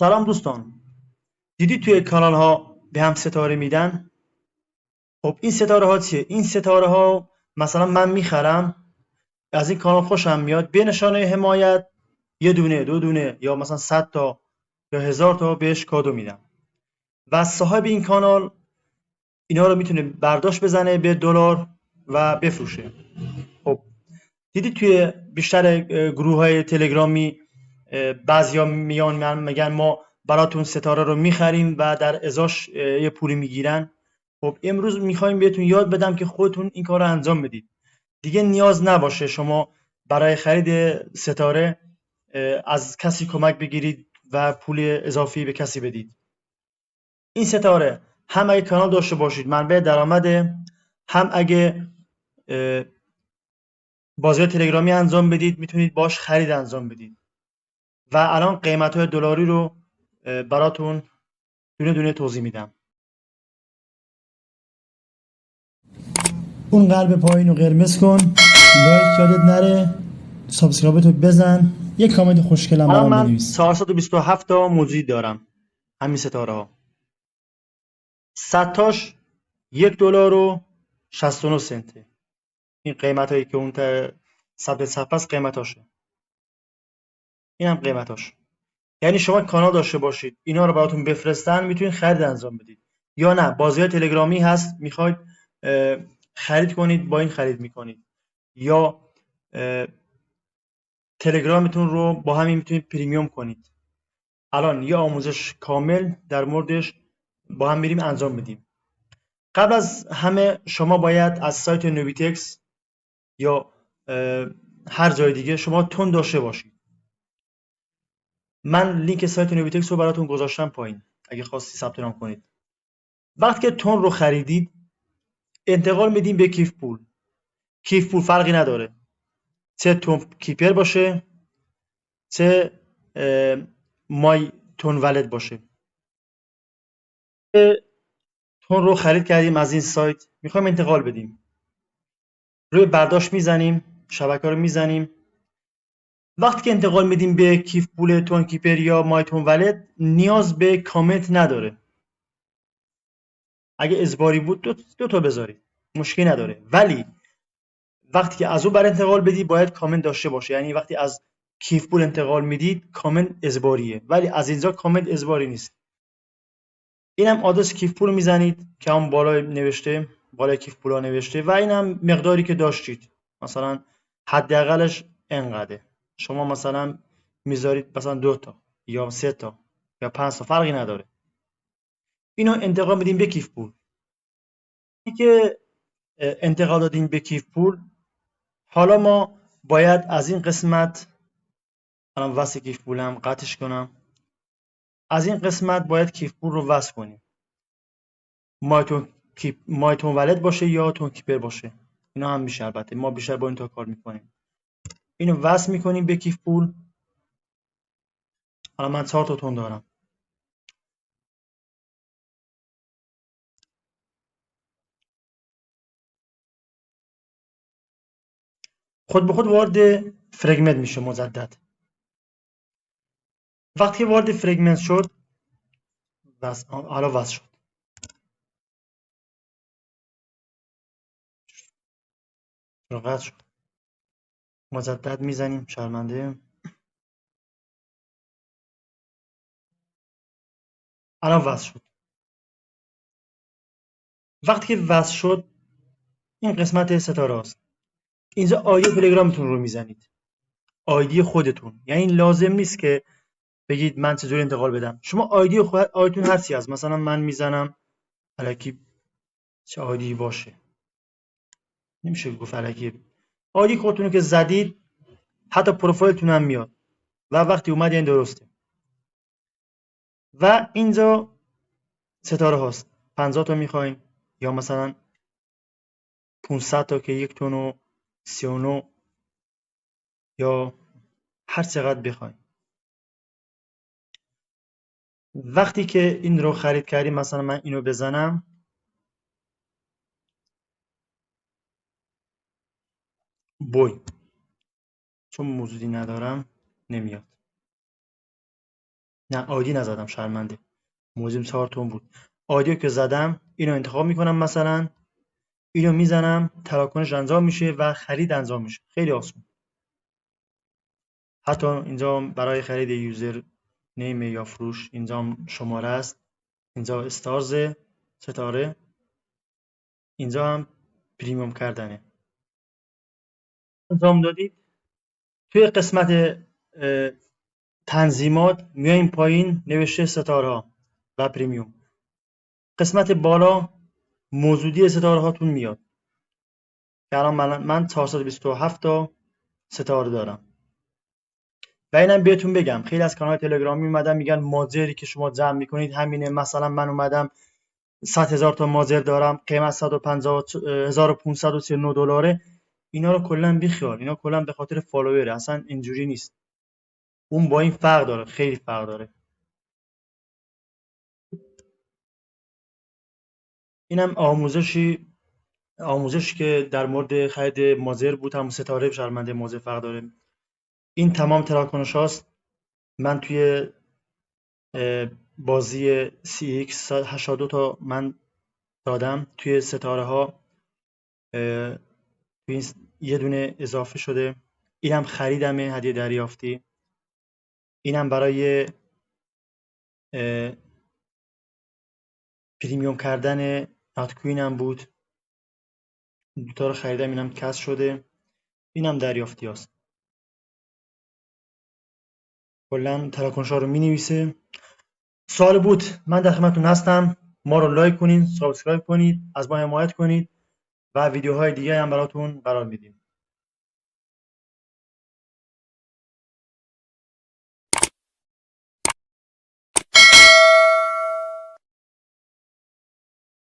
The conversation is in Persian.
سلام دوستان، دیدی توی کانال ها به هم ستاره میدن؟ خب این ستاره ها چیه؟ این ستاره ها مثلا من میخرم، از این کانال خوشم میاد، به نشانه حمایت یه دونه دو دونه یا مثلا 100 تا یا 1000 تا بهش کادو میدم و صاحب این کانال اینا رو میتونه برداشت بزنه به دلار و بفروشه. خب دیدی توی بیشتر گروه های تلگرامی بعضیا میان میگن ما براتون ستاره رو میخریم و در ازاش یه پولی میگیرن. خب امروز میخوایم بهتون یاد بدم که خودتون این کار رو انجام بدید. دیگه نیاز نباشه شما برای خرید ستاره از کسی کمک بگیرید و پول اضافی به کسی بدید. این ستاره هم اگه کانال داشته باشید منبع درآمده، هم اگه بازی تلگرامی انجام بدید میتونید باش خرید انجام بدید و الان قیمت‌های دلاری رو براتون دونه دونه توضیح میدم. اون قلب پایین رو قرمز کن، لایک یادت نره، سابسکرایبتو بزن، یه کامنت خوشگلم الان برام من بنویس. 427 تا موجود دارم همین ستاره ها. 100 تاش $1 و 69 سنته. این قیمت هایی که اون ثبت صفحه است قیمتاشه. این هم قیمتاش. یعنی شما کانال داشته باشید اینا رو براتون بفرستن میتونید خرید انجام بدید، یا نه بازی تلگرامی هست میخواید خرید کنید با این خرید میکنید، یا تلگرامتون رو با همین میتونید پریمیوم کنید. الان یه آموزش کامل در موردش با هم میریم انجام بدیم. قبل از همه شما باید از سایت نویتکس یا هر جای دیگه شما تون داشته باشید. من لینک سایت نویتکس رو براتون گذاشتم پایین اگه خواستی ثبت نام کنید. وقتی که تون رو خریدید انتقال میدیم به کیف پول. کیف پول فرقی نداره چه تون کیپر باشه چه مای تون ولد باشه. تون رو خرید کردیم از این سایت، میخوایم انتقال بدیم، روی برداشت میزنیم، شبکه رو میزنیم. وقتی که انتقال میدیم به کیف پول تون کیپر یا مای تون ولد نیاز به کامنت نداره. اگه اجباری بود دو تا بذارید مشکلی نداره، ولی وقتی که از اون بر انتقال بدی باید کامنت داشته باشه. یعنی وقتی از کیف پول انتقال میدید کامنت اجباریه، ولی از اینجا کامنت اجباری نیست. اینم آدرس کیف پول میزنید که اون بالای نوشته، بالای کیف پولا نوشته، و اینم مقداری که داشتید، مثلا حداقلش انقدره. شما مثلا میذارید مثلا 2 تا یا 3 تا یا 5 تا فرقی نداره. اینو انتقال میدیم به کیف پول. اینی که انتقال دادیم به کیف پول، حالا ما باید از این قسمت، الان وصل کیف پولم قطعش کنم، از این قسمت باید کیف پول رو وصل کنیم. مایتون ولد باشه یا تون کیپر باشه، اینا هم میشه. البته ما بیشتر با این تا کار میکنیم. اینو وصل میکنیم به کیف پول. الان من 4 تا تون دارم. خود به خود وارد فرگمنت میشه مجدد. وقتی وارد فرگمنت شد حالا وصل شد. راحت شد. مجدد میزنیم. شرمنده. الان وصل شد. وقتی که وصل شد این قسمت ستاره است. اینجا آیدی تلگرامتون رو میزنید، آیدی خودتون. یعنی لازم نیست که بگید من چجوری انتقال بدم. شما آیدیتون هر چی هست، مثلا من میزنم الکی چه آیدی باشه، نمیشه گفت الکی. آیدی خودتون که زدید حتی پروفایلتون هم میاد و وقتی اومد این درسته. و اینجا ستاره هاست. 50 تا میخواین یا مثلا 500 تا که 1 تون و 39 یا هر چقدر بخواین. وقتی که این رو خرید کردیم، مثلا من اینو بزنم، بوی، چون موجودی ندارم نمیاد. نه آیدی نزدم، شرمنده. موضوعم 4 تومن بود. آیدیو که زدم اینو انتخاب میکنم، مثلا اینو میزنم، تراکنش انجام میشه و خرید انجام میشه. خیلی آسون. حتی اینجا برای خرید یوزر نیم یا فروش اینجا هم شماره است، اینجا استارز ستاره، اینجا هم پریمیوم کردنه. انجام دادید توی قسمت تنظیمات میایم پایین نوشته ستاره ها و پریمیوم. قسمت بالا موجودی ستاره هاتون میاد که الان من 427 تا ستاره دارم. و اینم بهتون بگم خیلی از کانال تلگرامی اومدن میگن ماجری که شما جمع میکنید همینه. مثلا من اومدم 100,000 تا ماجر دارم، قیمت 1539 دلاره. اینا رو کلا بیخیال، اینا کلا به خاطر فالووره، اصلا اینجوری نیست. اون با این فرق داره، خیلی فرق داره. اینم آموزش که در مورد خرید ماجر بود، هم ستاره شرمنده ماجر فرق داره. این تمام تراکنش هاست. من توی بازی CX 82 تا من دادم توی ستاره ها. توی یه دونه اضافه شده. اینم خریدمه، هدیه دریافتی. اینم برای پریمیوم کردن ناتکوینم بود. دوتا رو خریدم، اینم کسب شده. اینم دریافتی هست. کلا تراکنش ها رو می نویسه. سوال بود، من در خدمتتون هستم. ما رو لایک کنید، سابسکرایب کنید، از ما حمایت کنید و ویدیوهای دیگه هم براتون قرار میدیم.